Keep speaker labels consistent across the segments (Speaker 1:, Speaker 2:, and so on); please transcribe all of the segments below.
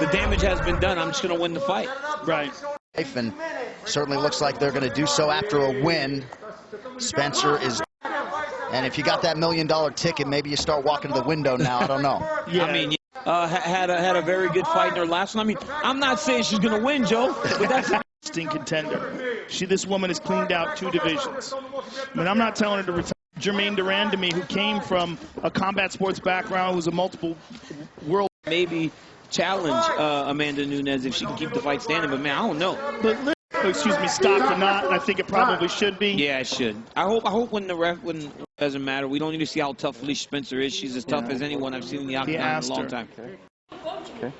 Speaker 1: the damage has been done. I'm just going to win the fight.
Speaker 2: Right.
Speaker 3: And certainly looks like they're going to do so after a win. Spencer is... And if you got that $1 million ticket, maybe you start walking to the window now. I don't know.
Speaker 1: Yeah. I mean, had a very good fight in her last one. I mean, I'm not saying she's going to win, Joe, but that's a
Speaker 2: contender. This woman has cleaned out 2 divisions. I mean, I'm not telling her to retire. Jermaine Duran to me, who came from a combat sports background, was a multiple world.
Speaker 1: Maybe challenge Amanda Nunes if she can keep the fight standing, but man, I don't know.
Speaker 2: But excuse me, stopped or not, I think it probably should be.
Speaker 1: Yeah, it should. I hope when it doesn't matter. We don't need to see how tough Felicia Spencer is. She's as tough as anyone I've seen in the octagon in a long time.
Speaker 4: Okay.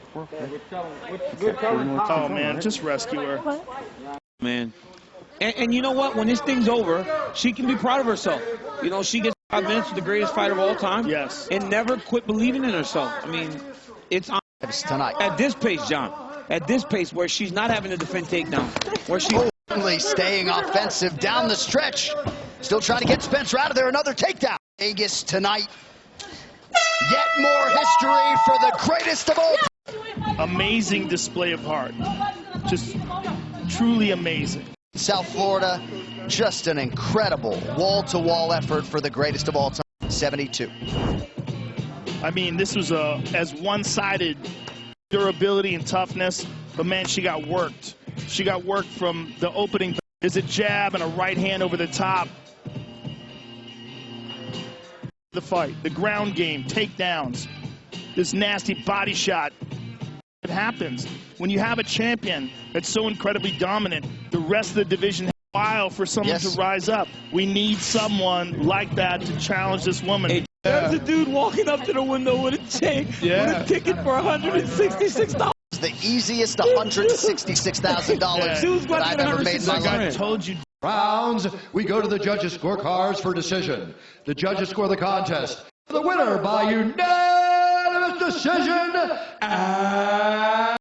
Speaker 2: Oh man, just rescue her.
Speaker 1: Man. And you know what? When this thing's over, she can be proud of herself. You know, she gets 5 minutes with the greatest fighter of all time.
Speaker 2: Yes.
Speaker 1: And never quit believing in herself. I mean, it's on
Speaker 3: tonight.
Speaker 1: At this pace, John. At this pace where she's not having to defend takedown. Where she's
Speaker 3: staying offensive down the stretch. Still trying to get Spencer out of there. Another takedown. Vegas tonight. Yet more history for the greatest of all.
Speaker 2: Amazing display of heart. Just truly amazing.
Speaker 3: South Florida, just an incredible wall-to-wall effort for the greatest of all time. 72.
Speaker 2: I mean, this was as one-sided durability and toughness, but man, she got worked. She got worked from the opening. There's a jab and a right hand over the top. The fight, the ground game, takedowns, this nasty body shot. It happens when you have a champion that's so incredibly dominant. The rest of the division has a while for someone to rise up. We need someone like that to challenge this woman.
Speaker 1: Hey, there's a dude walking up to the window with a chain, with a ticket for $166.
Speaker 3: The easiest $166,000 that I've ever made in my life.
Speaker 2: I told you.
Speaker 5: Rounds, we go to the judges' scorecards for decision. The judges score the contest. The winner by unanimous decision, and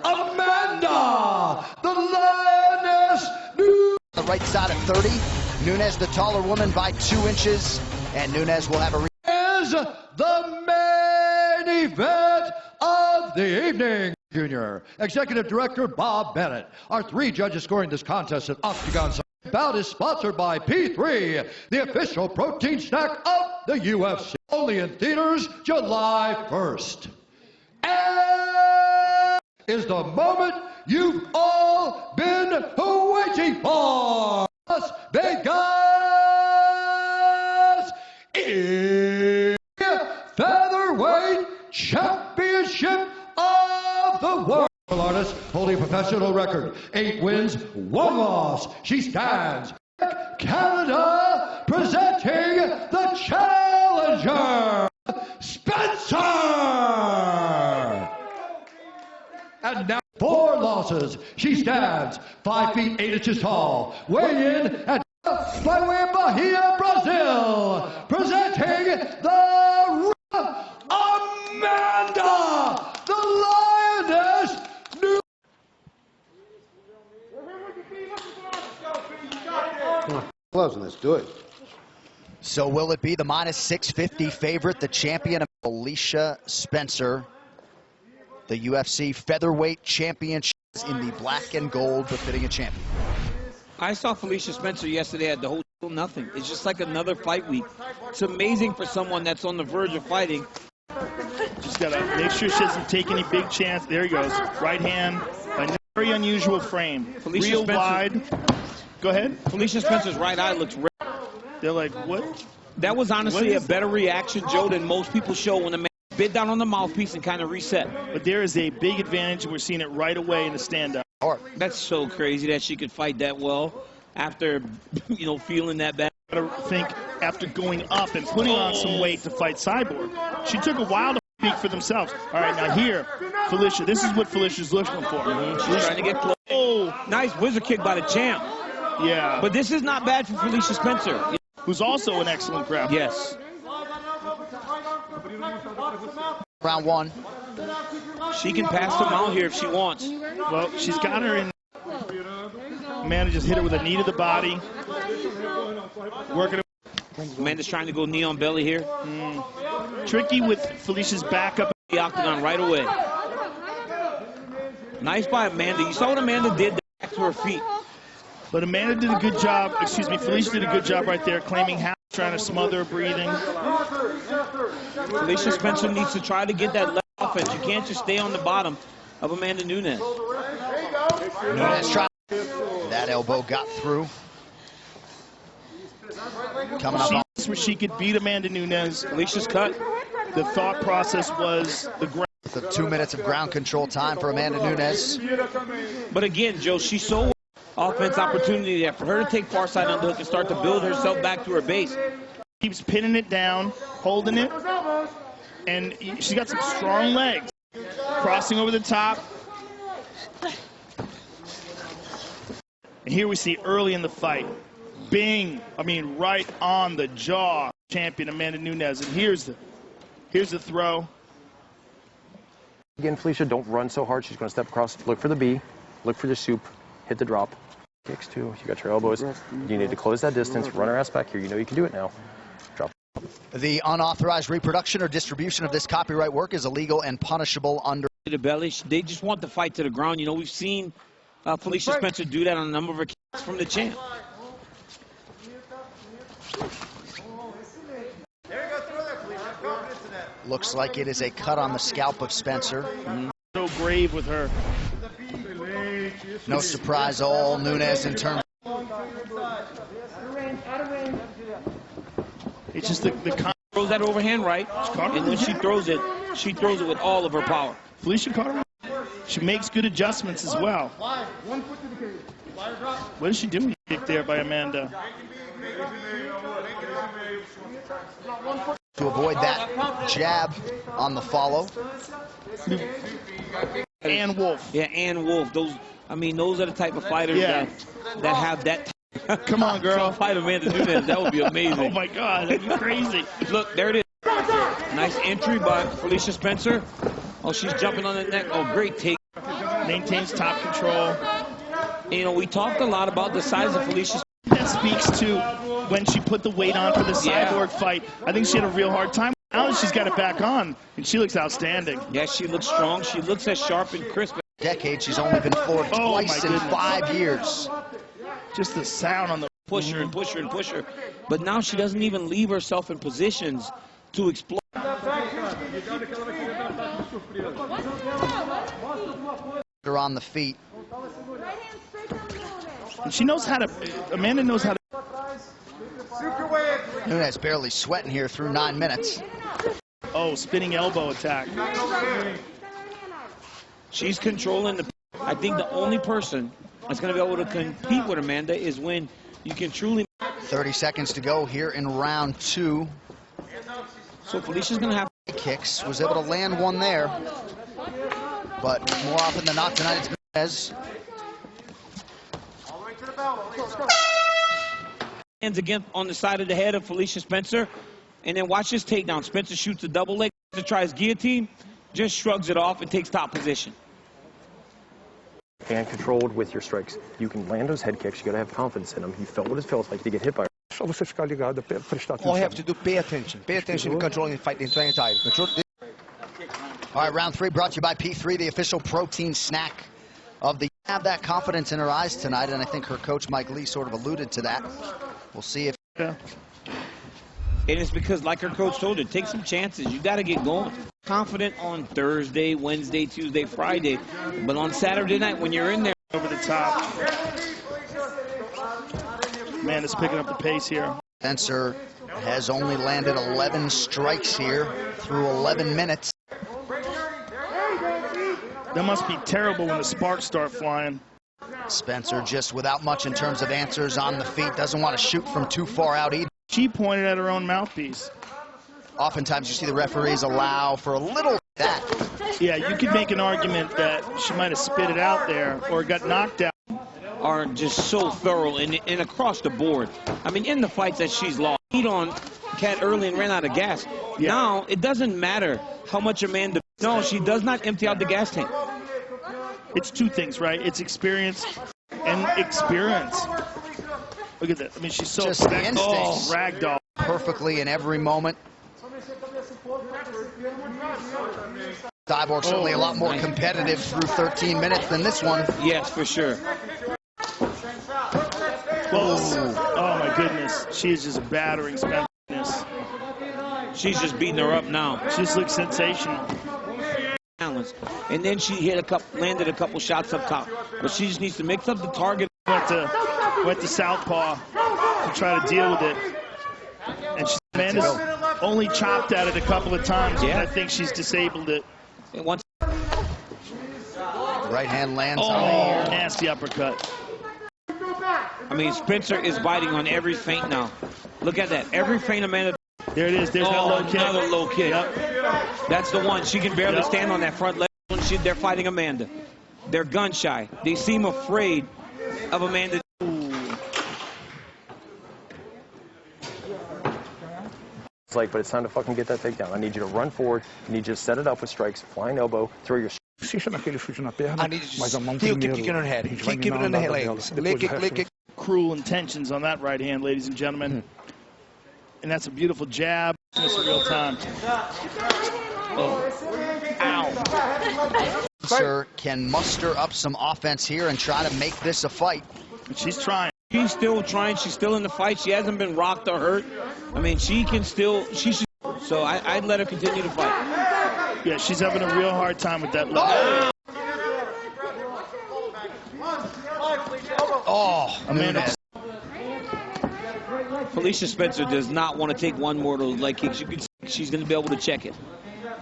Speaker 5: Amanda, the Lioness Nunes.
Speaker 3: The right side at 30. Nunes, the taller woman, by 2 inches. And Nunes will have a...
Speaker 5: Is the main event of the evening. Jr. Executive Director Bob Bennett. Our 3 judges scoring this contest at Octagon. Bout is sponsored by P3, the official protein snack of the UFC. Only in theaters July 1st. And is the moment you've all been waiting for. Las Vegas is featherweight championship of the world. Artist holding a professional record, 8 wins, 1 loss. She stands. Canada presenting the challenger, Spencer. And now 4 losses. She stands 5 feet 8 inches tall. Weigh in at by way of Bahia, Brazil, presenting the Amanda, the Lioness Nunes.
Speaker 4: Closing, let's do it.
Speaker 3: So will it be the -650 favorite, the champion of Felicia Spencer, the UFC featherweight championship in the black and gold, befitting a champion?
Speaker 1: I saw Felicia Spencer yesterday at the Hotel Nothing. It's just like another fight week. It's amazing for someone that's on the verge of fighting.
Speaker 2: Just got to make sure she doesn't take any big chance. There he goes. Right hand. A very unusual frame.
Speaker 1: Felicia
Speaker 2: Real
Speaker 1: Spencer.
Speaker 2: wide. Go ahead.
Speaker 1: Felicia Spencer's right eye looks red.
Speaker 2: They're like, what?
Speaker 1: That was honestly a better reaction, Joe, than most people show when the man bit down on the mouthpiece and kind of reset.
Speaker 2: But there is a big advantage, and we're seeing it right away in the stand-up.
Speaker 1: That's so crazy that she could fight that well after, you know, feeling that bad.
Speaker 2: I think after going up and putting on some weight to fight Cyborg, she took a while to speak for themselves. All right, now here, Felicia. This is what Felicia's looking for.
Speaker 1: She's trying to get close. Oh, nice whizzer kick by the champ.
Speaker 2: Yeah.
Speaker 1: But this is not bad for Felicia Spencer,
Speaker 2: who's also an excellent grappler.
Speaker 1: Yes.
Speaker 3: Round 1.
Speaker 1: She can pass them out here if she wants.
Speaker 2: Well, she's got her in. Amanda just hit her with a knee to the body. Working.
Speaker 1: Amanda's trying to go knee on belly here.
Speaker 2: Tricky with Felicia's back up
Speaker 1: the octagon right away. Nice by Amanda. You saw what Amanda did back to her feet.
Speaker 2: But Amanda did a good job, Felicia did a good job right there, claiming half, trying to smother her breathing.
Speaker 1: Felicia Spencer needs to try to get that left offense. You can't just stay on the bottom of Amanda Nunes.
Speaker 3: Nunes tried. That elbow got through. Coming up on
Speaker 2: Where she could beat Amanda Nunes.
Speaker 1: Felicia's cut.
Speaker 2: The thought process was the ground.
Speaker 3: the 2 minutes of ground control time for Amanda Nunes.
Speaker 1: But again, Joe, she's so offense opportunity there for her to take far side underhook and start to build herself back to her base.
Speaker 2: Keeps pinning it down, holding it, and she's got some strong legs. Crossing over the top. And here we see early in the fight, bing, right on the jaw, champion Amanda Nunes. And here's the throw.
Speaker 6: Again, Felicia, don't run so hard. She's going to step across. Look for the B. Look for the soup. Hit the drop. Kicks too. You got your elbows. You need to close that distance. Run her ass back here. You know you can do it now. Drop.
Speaker 3: The unauthorized reproduction or distribution of this copyright work is illegal and punishable under
Speaker 1: the belly. They just want the fight to the ground. You know, we've seen Felicia Spencer do that on a number of occasions from the champ.
Speaker 3: Looks like it is a cut on the scalp of Spencer.
Speaker 2: So grave with her.
Speaker 3: No surprise, all Nunes in terms.
Speaker 2: It's just the
Speaker 1: throws that overhand right, and when she throws it with all of her power.
Speaker 2: Felicia caught her. She makes good adjustments as well. What is she doing? Kick there by Amanda.
Speaker 3: To avoid that jab on the follow.
Speaker 2: Ann Wolf.
Speaker 1: Yeah, Ann Wolf. Those are the type of fighters that have that.
Speaker 2: Come on, girl.
Speaker 1: Fight Amanda Nunes. That would be amazing.
Speaker 2: Oh my God, that'd be crazy.
Speaker 1: Look, there it is. Nice entry by Felicia Spencer. Oh, she's jumping on the neck. Oh, great take.
Speaker 2: Maintains top control.
Speaker 1: You know, we talked a lot about the size of Felicia.
Speaker 2: That speaks to when she put the weight on for the Cyborg fight. I think she had a real hard time. Now she's got it back on, and she looks outstanding.
Speaker 1: Yeah, she looks strong. She looks as sharp and crisp.
Speaker 3: Decade, she's only been floored twice in 5 years.
Speaker 2: Just the sound on the
Speaker 1: push her and push her and push her. But now she doesn't even leave herself in positions to explode.
Speaker 3: Her on the feet.
Speaker 2: And she knows how to, Amanda knows how to.
Speaker 3: Nunes barely sweating here through 9 minutes.
Speaker 2: Oh, spinning elbow attack.
Speaker 1: She's controlling the. I think the only person that's going to be able to compete with Amanda is when you can truly.
Speaker 3: 30 seconds to go here in round 2.
Speaker 1: So Felicia's going to have
Speaker 3: kicks. Was able to land one there, but more often than not tonight it's Nunes.
Speaker 1: Hands again on the side of the head of Felicia Spencer, and then watch this takedown. Spencer shoots a double leg, tries guillotine, just shrugs it off and takes top position.
Speaker 6: And controlled with your strikes. You can land those head kicks. You got to have confidence in them. You felt what it feels like to get hit by.
Speaker 7: Só você ficar ligado, prestar atenção.
Speaker 4: All you have to do, pay attention. Pay attention in controlling the fight the entire time.
Speaker 3: All right, round 3 brought to you by P3, the official protein snack of the. Have that confidence in her eyes tonight, and I think her coach Mike Lee sort of alluded to that. We'll see if.
Speaker 1: And it's because, like her coach told her, take some chances. You got to get going. Confident on Thursday, Wednesday, Tuesday, Friday, but on Saturday night when you're in there.
Speaker 2: Over the top. Man, it's picking up the pace here.
Speaker 3: Spencer has only landed 11 strikes here through 11 minutes.
Speaker 2: That must be terrible when the sparks start flying.
Speaker 3: Spencer just without much in terms of answers on the feet. Doesn't want to shoot from too far out either.
Speaker 2: She pointed at her own mouthpiece.
Speaker 3: Oftentimes you see the referees allow for a little that.
Speaker 2: Yeah, you could make an argument that she might have spit it out there or got knocked out.
Speaker 1: Are just so thorough and across the board. I mean, in the fights that she's lost, beat on Cat early and ran out of gas. Yeah. Now, it doesn't matter how much Amanda. No, she does not empty out the gas tank.
Speaker 2: It's two things, right? It's experience and experience. Look at that. I mean, she's so
Speaker 3: just
Speaker 2: ragdoll.
Speaker 3: Perfectly in every moment. Cyborg certainly a lot more competitive through 13 minutes than this one.
Speaker 1: Yes, for sure.
Speaker 2: Close. Oh, my goodness. She is just battering Spencer.
Speaker 1: She's just beating her up now.
Speaker 2: She just looks sensational.
Speaker 1: And then she landed a couple shots up top. But she just needs to mix up the target.
Speaker 2: Went to southpaw to try to deal with it. And Amanda's only chopped at it a couple of times, but I think she's disabled it.
Speaker 3: Right hand lands on the
Speaker 2: nasty uppercut.
Speaker 1: I mean, Spencer is biting on every feint now. Look at that. Every feint Amanda.
Speaker 2: There it is. There's that low kick.
Speaker 1: Another low kick. Yep. That's the one. She can barely stand on that front leg. They're fighting Amanda. They're gun shy. They seem afraid of Amanda.
Speaker 6: It's like, but it's time to fucking get that takedown. I need you to run forward. I need you to set it up with strikes, flying elbow, throw your...
Speaker 4: I need you to still keep kicking her head. Keep giving her the head legs. Leg kick.
Speaker 2: Cruel intentions on that right hand, ladies and gentlemen. And that's a beautiful jab. It's real time.
Speaker 3: Ow. Spencer can muster up some offense here and try to make this a fight.
Speaker 2: She's trying.
Speaker 1: She's still trying. She's still in the fight. She hasn't been rocked or hurt. I mean, she can still. So I'd let her continue to fight.
Speaker 2: Yeah, she's having a real hard time with that leg.
Speaker 3: Nunes.
Speaker 1: Felicia Spencer does not want to take one more of those leg kicks. You can see she's going to be able to check it.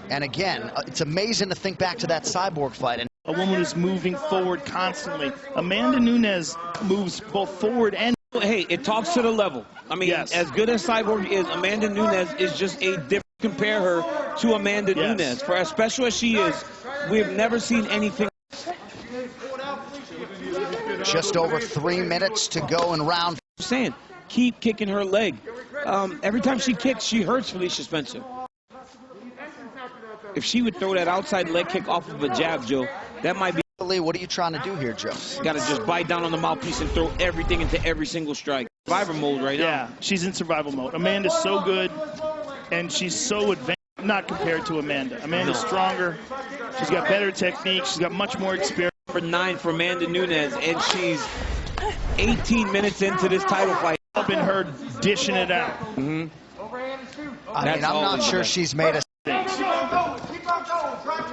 Speaker 3: And again, it's amazing to think back to that Cyborg fight. And
Speaker 2: a woman who's moving forward constantly. Amanda Nunes moves both forward and...
Speaker 1: Hey, it talks to the level. I mean, as good as Cyborg is, Amanda Nunes is just a different. Compare her to Amanda Nunes. For as special as she is, we've never seen anything.
Speaker 3: Just over 3 minutes to go in round.
Speaker 1: I'm saying, keep kicking her leg. Every time she kicks, she hurts Felicia Spencer. If she would throw that outside leg kick off of a jab, Joe, that might be...
Speaker 3: What are you trying to do here, Joe?
Speaker 1: Got to just bite down on the mouthpiece and throw everything into every single strike. Survivor mode right now.
Speaker 2: Yeah, she's in survival mode. Amanda's so good, and she's so advanced. Not compared to Amanda. Amanda's stronger. She's got better technique. She's got much more experience.
Speaker 1: Number 9 for Amanda Nunes, and she's 18 minutes into this title fight.
Speaker 2: I've been her dishing it out.
Speaker 3: I mean, I'm not sure she's made a...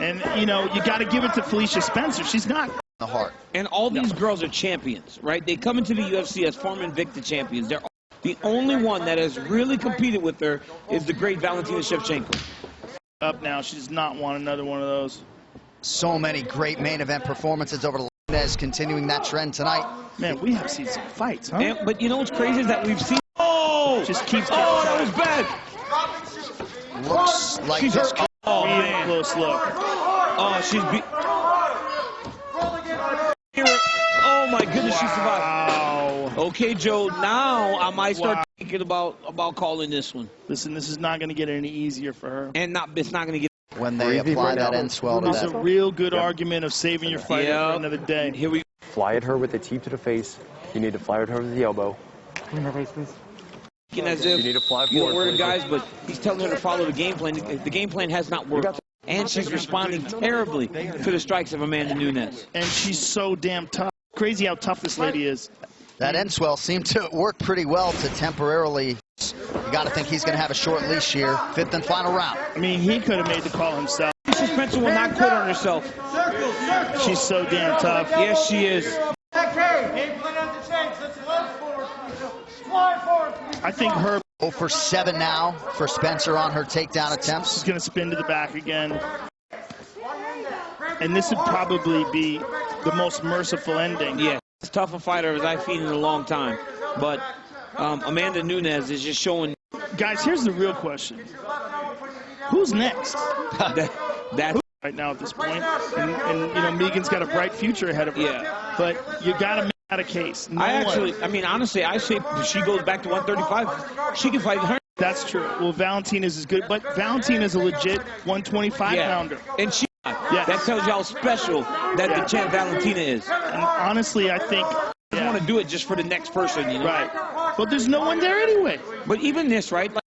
Speaker 2: And, you know, you got to give it to Felicia Spencer. She's not...
Speaker 3: The heart.
Speaker 1: And all these girls are champions, right? They come into the UFC as former Invicta champions. They're the only one that has really competed with her is the great Valentina Shevchenko.
Speaker 2: Up now. She does not want another one of those.
Speaker 3: So many great main event performances over the Nunes, continuing that trend tonight.
Speaker 2: Man, we have seen some fights, huh?
Speaker 1: But you know what's crazy is that we've seen...
Speaker 2: Just keeps getting
Speaker 1: that was bad.
Speaker 3: Looks like
Speaker 1: she's
Speaker 3: this...
Speaker 1: hurt. Oh, man.
Speaker 2: Close look.
Speaker 1: Oh, she's... Oh, my goodness, she survived.
Speaker 2: Wow.
Speaker 1: Okay, Joe, now I might start thinking about calling this one.
Speaker 2: Listen, this is not going to get any easier for her.
Speaker 1: And it's not going to get...
Speaker 3: When they apply that end swell to that.
Speaker 2: There's a real good argument of saving your fighter for another day.
Speaker 1: Here we
Speaker 6: fly at her with the teep to the face. You need to fly at her with the elbow.
Speaker 1: As if
Speaker 6: you need to fly forward.
Speaker 1: You don't worry, guys, but he's telling her to follow the game plan. The game plan has not worked. And she's responding terribly to the strikes of Amanda Nunes.
Speaker 2: And she's so damn tough. Crazy how tough this lady is.
Speaker 3: That end swell seemed to work pretty well to temporarily... You got to think he's going to have a short leash here. 5th and final round.
Speaker 2: I mean, he could have made the call himself.
Speaker 1: Felicia Spencer will not quit on herself.
Speaker 2: She's so damn tough.
Speaker 1: Yes, she is.
Speaker 2: I think her...
Speaker 3: 0 for 7 now for Spencer on her takedown attempts.
Speaker 2: She's going to spin to the back again. And this would probably be the most merciful ending.
Speaker 1: Yeah, as tough a fighter as I've seen in a long time. But Amanda Nunes is just showing...
Speaker 2: Guys, here's the real question. Who's next?
Speaker 1: That's
Speaker 2: right now at this point. And you know, Megan's got a bright future ahead of her.
Speaker 1: Yeah.
Speaker 2: But you got to make that a case.
Speaker 1: I mean, honestly, I say if she goes back to 135, she can fight her.
Speaker 2: That's true. Well, Valentina's is good, but Valentina's a legit 125-pounder.
Speaker 1: And she... That tells you how special that the champ Valentina is.
Speaker 2: And honestly, I think...
Speaker 1: I want to do it just for the next person, you know?
Speaker 2: Right. But there's no one there anyway.
Speaker 1: But even this, right?